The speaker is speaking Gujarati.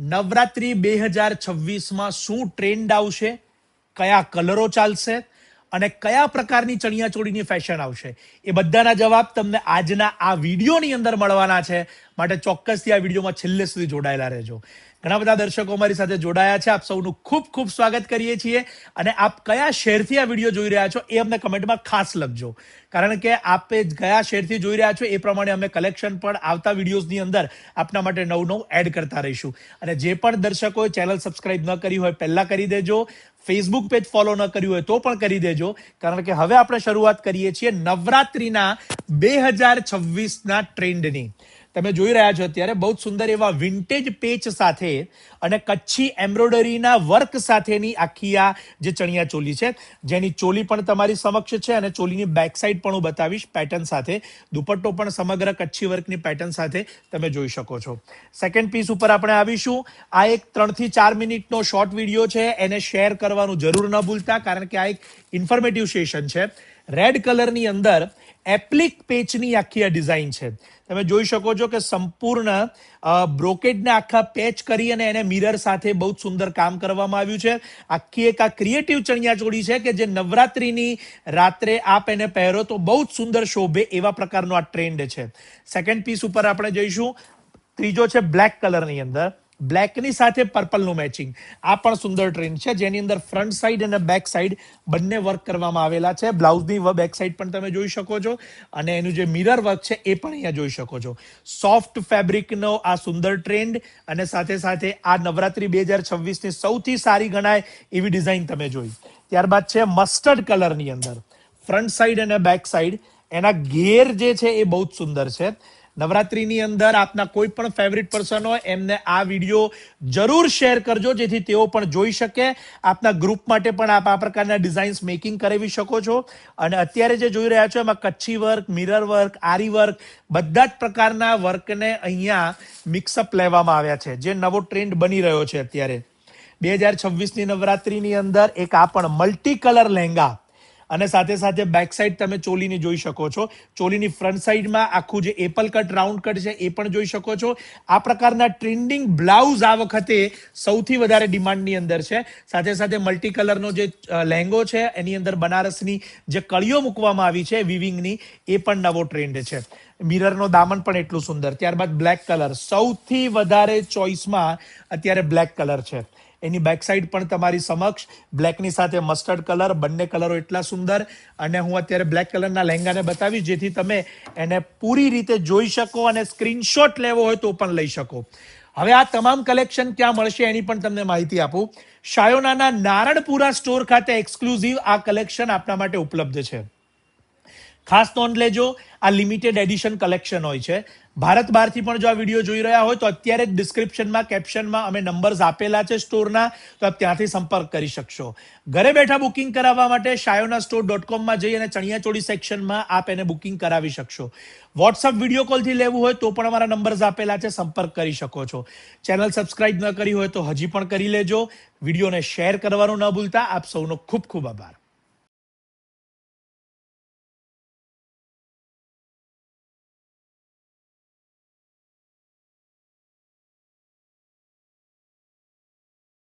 નવરાત્રી 2026માં શું ટ્રેન્ડ આવશે, કયા કલરો ચાલશે અને કયા પ્રકારની ચણિયાચોળીની ફેશન આવશે, એ બધાના જવાબ તમને આજના આ વિડીયોની અંદર મળવાના છે. માટે ચોક્કસથી આ વિડીયોમાં છેલ્લે સુધી જોડાયેલા રહેજો. ઘણા બધા દર્શકો અમારી સાથે જોડાયા છે. આપ સૌનું ખૂબ ખૂબ સ્વાગત કરીએ છીએ. અને આપ કયા શહેરથી આ વિડીયો જોઈ રહ્યા છો એ અમને કમેન્ટમાં ખાસ લખજો, કારણ કે આપે કયા શહેરથી જોઈ રહ્યા છો એ પ્રમાણે અમે કલેક્શન પણ આવતા વિડીયોઝની અંદર આપના માટે નવું એડ કરતા રહીશું. અને જે પણ દર્શકોએ ચેનલ સબસ્ક્રાઇબ ન કરી હોય પહેલા કરી દેજો. ફેસબુક પેજ ફોલો ન કર્યું હોય તો પણ કરી દેજો, કારણ કે હવે આપણે શરૂઆત કરીએ છીએ નવરાત્રીના 2026ના ટ્રેન્ડની. તમે જોઈ રહ્યા છો અત્યારે બહુ સુંદર એવા વિન્ટેજ પેચ સાથે અને કચ્છી એમ્બ્રોઇડરીના વર્ક સાથેની આખી આ જે ચણિયાચોલી છે, જેની ચોલી પણ તમારી સમક્ષ છે અને ચોલીની બેક સાઈડ પણ હું બતાવીશ પેટર્ન સાથે. દુપટ્ટો પણ સમગ્ર કચ્છી વર્કની પેટર્ન સાથે તમે જોઈ શકો છો. સેકન્ડ પીસ ઉપર આપણે આવીશું. આ એક 3 થી 4 મિનિટનો શોર્ટ વિડીયો છે, એને શેર કરવાનું જરૂર ન ભૂલતા, કારણ કે આ એક ઇન્ફોર્મેટિવ સેશન છે. રેડ કલરની અંદર એપ્લિક પેચની આખી આ ડિઝાઇન છે. તમે જોઈ શકો છો કે સંપૂર્ણ બ્રોકેડને આખા પેચ કરી અને એને મિરર સાથે બહુ સુંદર કામ કરવામાં આવ્યું છે. આખી એક આ ક્રિએટિવ ચણિયાચોળી છે કે જે નવરાત્રીની રાત્રે આપ એને પહેરો તો બહુ જ સુંદર શોભે એવા પ્રકારનો આ ટ્રેન્ડ છે. સેકન્ડ પીસ ઉપર આપણે જઈશું. ત્રીજો છે બ્લેક કલરની અંદર, બ્લેકની સાથે પર્પલનું મેચિંગ. આ પણ સુંદર ટ્રેન્ડ છે, જેની અંદર ફ્રન્ટ સાઈડ અને બેક સાઈડ બંને વર્ક કરવામાં આવેલા છે. બ્લાઉઝની બેક સાઈડ પણ તમે જોઈ શકો છો અને એનું જે મિરર વર્ક છે એ પણ અહીંયા જોઈ શકો છો. સોફ્ટ ફેબ્રિકનો આ સુંદર ટ્રેન્ડ અને સાથે સાથે આ નવરાત્રી 2026ની સૌથી સારી ગણાય એવી ડિઝાઇન તમે જોઈ. ત્યારબાદ છે મસ્ટર્ડ કલરની અંદર ફ્રન્ટ સાઈડ અને બેક સાઈડ એના ઘેર જે છે એ બહુ જ સુંદર છે. નવરાત્રીની અંદર આપના કોઈ પણ ફેવરિટ પર્સન હોય એમને આ વિડીયો જરૂર શેર કરજો, જેથી તેઓ પણ જોઈ શકે. આપના ગ્રુપ માટે પણ આપ આ પ્રકારના ડિઝાઇન્સ મેકિંગ કરાવી શકો છો. અને અત્યારે જે જોઈ રહ્યા છો એમાં Kutchi work, mirror work, aari work, બધા જ પ્રકારના વર્કને અહીંયા મિક્સઅપ લેવામાં આવ્યા છે, જે નવો ટ્રેન્ડ બની રહ્યો છે અત્યારે 2026ની નવરાત્રીની અંદર. એક આ પણ મલ્ટી કલર લહેંગા અને સાથે સાથે બેક સાઈડ તમે ચોલીની જોઈ શકો છો. ચોલીની ફ્રન્ટ સાઈડમાં આખું જે એપલ કટ રાઉન્ડ કટ છે એ પણ જોઈ શકો છો. આ પ્રકારના ટ્રેન્ડિંગ બ્લાઉઝ આ વખતે સૌથી વધારે ડિમાન્ડની અંદર છે. સાથે સાથે મલ્ટી કલરનો જે લહેંગો છે એની અંદર બનારસની જે કળીઓ મૂકવામાં આવી છે વિવિંગની, એ પણ નવો ટ્રેન્ડ છે. મિરરનો દામન પણ એટલું સુંદર. ત્યારબાદ બ્લેક કલર સૌથી વધારે ચોઇસમાં અત્યારે બ્લેક કલર છે. એની બેક સાઈડ પણ તમારી સમક્ષ બ્લેકની સાથે મસ્ટર્ડ કલર, બંને કલરો એટલા સુંદર. અને હું અત્યારે બ્લેક કલરના લહેંગાને બતાવીશ જેથી તમે એને પૂરી રીતે જોઈ શકો અને સ્ક્રીનશોટ લેવો હોય તો પણ લઈ શકો. હવે આ તમામ કલેક્શન ક્યાં મળશે એની પણ તમને માહિતી આપું. શાયોનાના નારણપુરા સ્ટોર ખાતે એક્સક્લુઝિવ આ કલેક્શન આપના માટે ઉપલબ્ધ છે. ખાસ નોંધ લેજો, આ લિમિટેડ એડિશન કલેક્શન હોય છે. ભારત બહારથી પણ જો આ વિડીયો જોઈ રહ્યા હોય તો અત્યારે જ ડિસ્ક્રિપ્શનમાં કેપ્શનમાં અમે નંબર્સ આપેલા છે સ્ટોરના, તો આપ ત્યાંથી સંપર્ક કરી શકશો. ઘરે બેઠા બુકિંગ કરાવવા માટે shayonastore.com જઈ અને ચણિયાચોળી સેક્શનમાં આપ એને બુકિંગ કરાવી શકશો. વોટ્સઅપ વિડીયો કોલથી લેવું હોય તો પણ અમારા નંબર્સ આપેલા છે, સંપર્ક કરી શકો છો. ચેનલ સબસ્ક્રાઇબ ન કરી હોય તો હજી પણ કરી લેજો. વિડીયોને શેર કરવાનું ન ભૂલતા. આપ સૌનો ખૂબ ખૂબ આભાર.